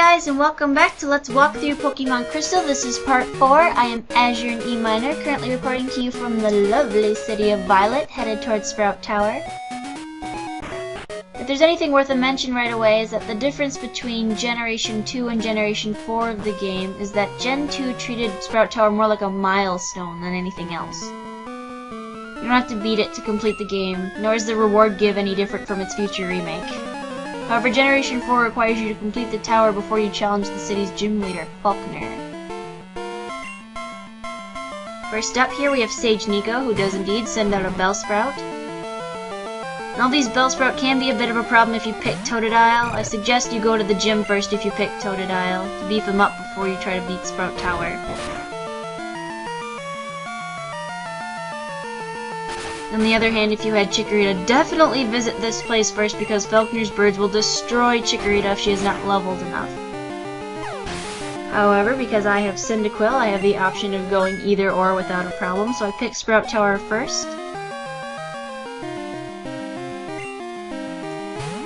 guys, and welcome back to Let's Walk Through Pokemon Crystal. This is part 4. I am Azure and E Minor, currently reporting to you from the lovely city of Violet, headed towards Sprout Tower. If there's anything worth a mention right away is that the difference between Generation 2 and Generation 4 of the game is that Gen 2 treated Sprout Tower more like a milestone than anything else. You don't have to beat it to complete the game, nor is the reward give any different from its future remake. However, Generation 4 requires you to complete the tower before you challenge the city's gym leader, Falconer. First up here we have Sage Nico, who does indeed send out a Bellsprout. Now these Bellsprout can be a bit of a problem if you pick Totodile. I suggest you go to the gym first if you pick Totodile, to beef him up before you try to beat Sprout Tower. On the other hand, if you had Chikorita, definitely visit this place first because Falconer's birds will destroy Chikorita if she is not leveled enough. However, because I have Cyndaquil, I have the option of going either or without a problem, so I picked Sprout Tower first.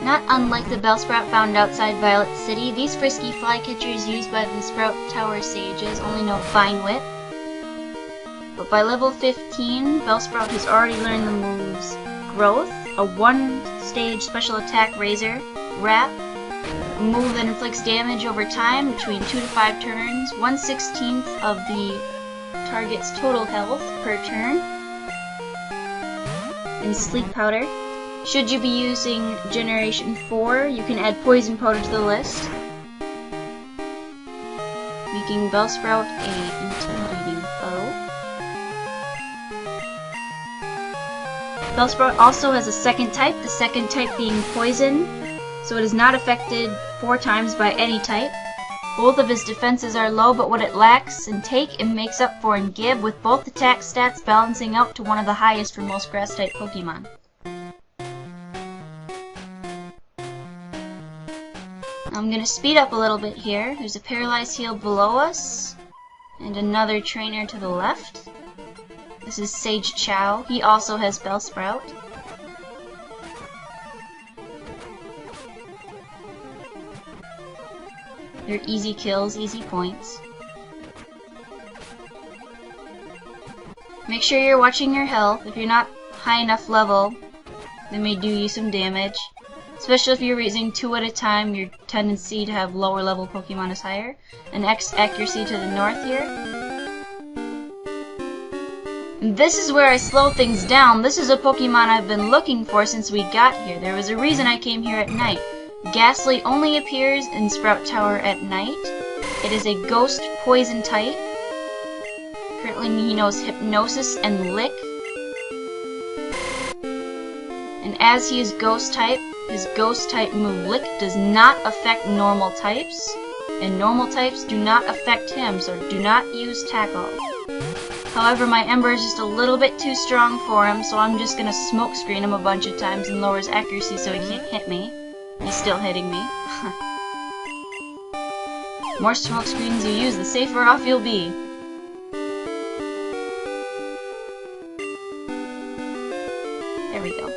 Not unlike the Bellsprout found outside Violet City, these frisky flycatchers used by the Sprout Tower sages only know Fine Whip. But by level 15, Bellsprout has already learned the moves Growth, a one-stage special attack Razor, Wrap, a move that inflicts damage over time between 2 to 5 turns, 1/16 of the target's total health per turn, and Sleep Powder. Should you be using Generation 4, you can add Poison Powder to the list, making Bellsprout a intimidating foe. Bellsprout also has a second type, the second type being Poison, so it is not affected 4 times by any type. Both of his defenses are low, but what it lacks in Take, it makes up for in Give, with both attack stats balancing out to one of the highest for most Grass-type Pokemon. I'm going to speed up a little bit here. There's a Paralyzed Heal below us, and another trainer to the left. This is Sage Chow. He also has Bellsprout. They're easy kills, easy points. Make sure you're watching your health. If you're not high enough level, they may do you some damage. Especially if you're using 2 at a time, your tendency to have lower level Pokemon is higher. And X accuracy to the north here. This is where I slow things down. This is a Pokemon I've been looking for since we got here. There was a reason I came here at night. Ghastly only appears in Sprout Tower at night. It is a Ghost Poison type. Currently he knows Hypnosis and Lick. And as he is Ghost type, his Ghost type move Lick does not affect normal types. And normal types do not affect him, so do not use Tackle. However, my Ember is just a little bit too strong for him, so I'm just gonna smoke screen him a bunch of times and lower his accuracy so he can't hit me. He's still hitting me. The more smoke screens you use, the safer off you'll be. There we go.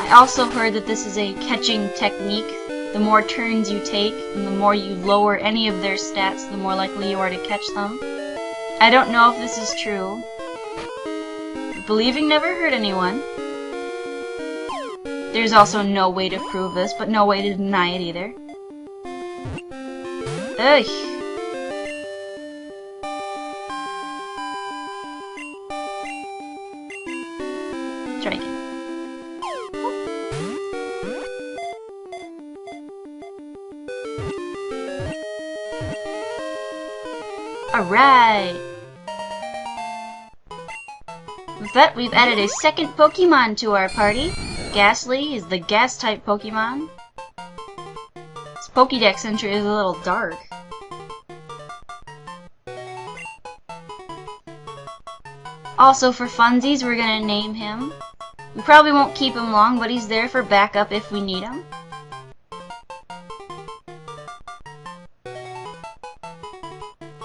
I also heard that this is a catching technique. The more turns you take, and the more you lower any of their stats, the more likely you are to catch them. I don't know if this is true. Believing never hurt anyone. There's also no way to prove this, but no way to deny it either. Ugh. Try again. Alright! With that, we've added a second Pokemon to our party. Ghastly is the Gas-type Pokemon. This Pokédex entry is a little dark. Also, for funsies, we're gonna name him. We probably won't keep him long, but he's there for backup if we need him.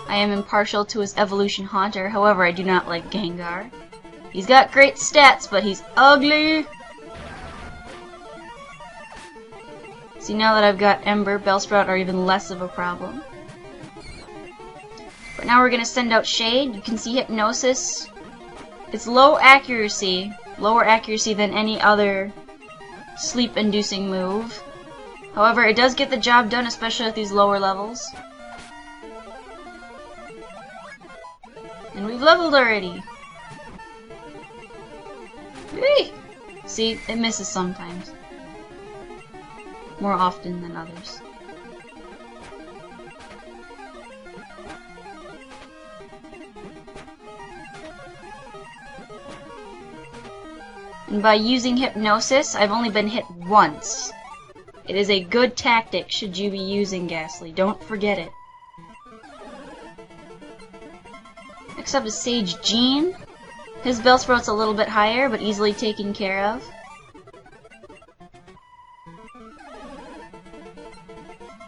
I am impartial to his evolution Haunter, however I do not like Gengar. He's got great stats, but he's ugly! See, now that I've got Ember, Bellsprout are even less of a problem. But now we're gonna send out Shade. You can see Hypnosis. It's lower accuracy than any other sleep-inducing move. However, it does get the job done, especially at these lower levels. And we've leveled already. Whee! See, it misses sometimes. More often than others. And by using Hypnosis, I've only been hit once. It is a good tactic should you be using Ghastly. Don't forget it. Next up is Sage Jean. His Bellsprout's a little bit higher, but easily taken care of.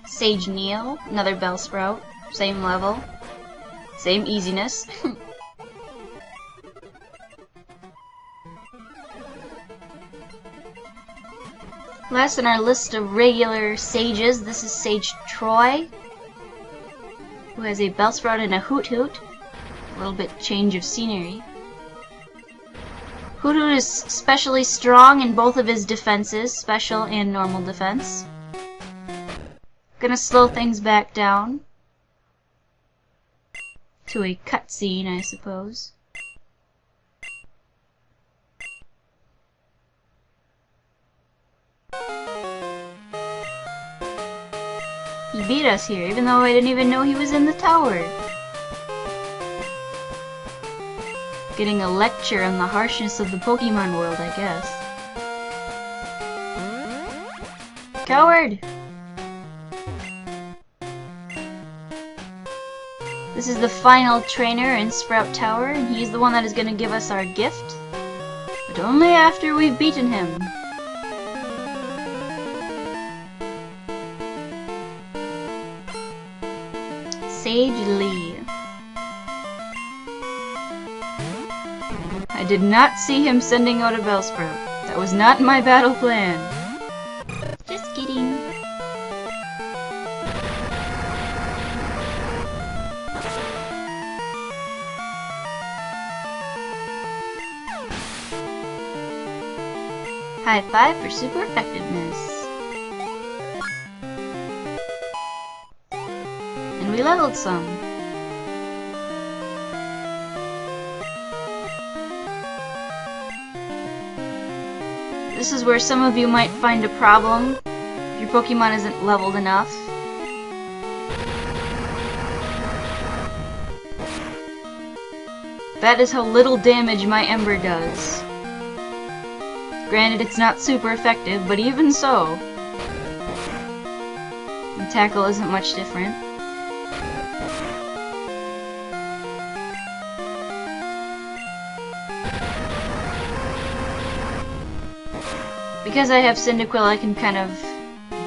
Sage Neil, another Bellsprout. Same level. Same easiness. Last on our list of regular sages, this is Sage Troy, who has a Bellsprout and a Hoot Hoot. A little bit change of scenery. Hoot Hoot is especially strong in both of his defenses, special and normal defense. Gonna slow things back down to a cutscene, I suppose. He beat us here, even though I didn't even know he was in the tower. Getting a lecture on the harshness of the Pokemon world, I guess. Coward! This is the final trainer in Sprout Tower, and he's the one that is going to give us our gift. But only after we've beaten him. Sage Lee. I did not see him sending out a Bellsprout. That was not in my battle plan. Just kidding. High five for super effectiveness. And we leveled some. This is where some of you might find a problem if your Pokemon isn't leveled enough. That is how little damage my Ember does. Granted, it's not super effective, but even so. And Tackle isn't much different. Because I have Cyndaquil, I can kind of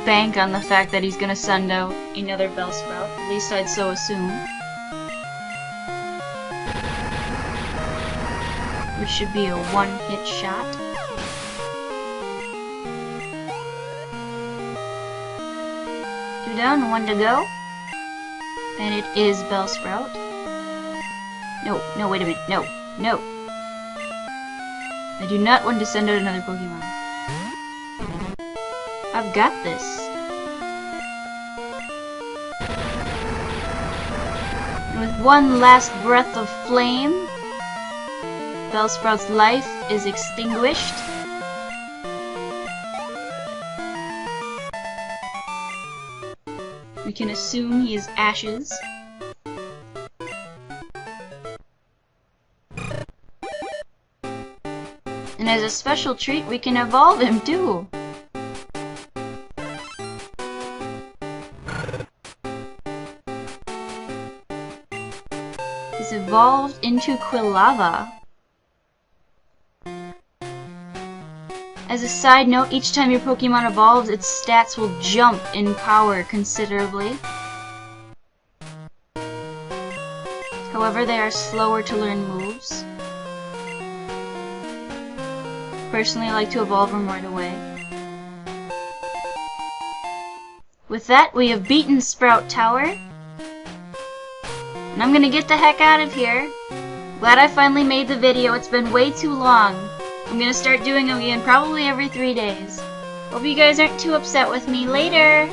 bank on the fact that he's gonna send out another Bellsprout. At least I'd so assume. Which should be a one-hit shot. Two down, one to go. And it is Bellsprout. No, wait a minute. No. I do not want to send out another Pokemon. I've got this. And with one last breath of flame, Bellsprout's life is extinguished. We can assume he is ashes. And as a special treat, we can evolve him too. He's evolved into Quilava. As a side note, each time your Pokemon evolves, its stats will jump in power considerably. However, they are slower to learn moves. Personally, I like to evolve them right away. With that, we have beaten Sprout Tower. And I'm gonna get the heck out of here. Glad I finally made the video. It's been way too long. I'm gonna start doing them again probably every 3 days. Hope you guys aren't too upset with me. Later!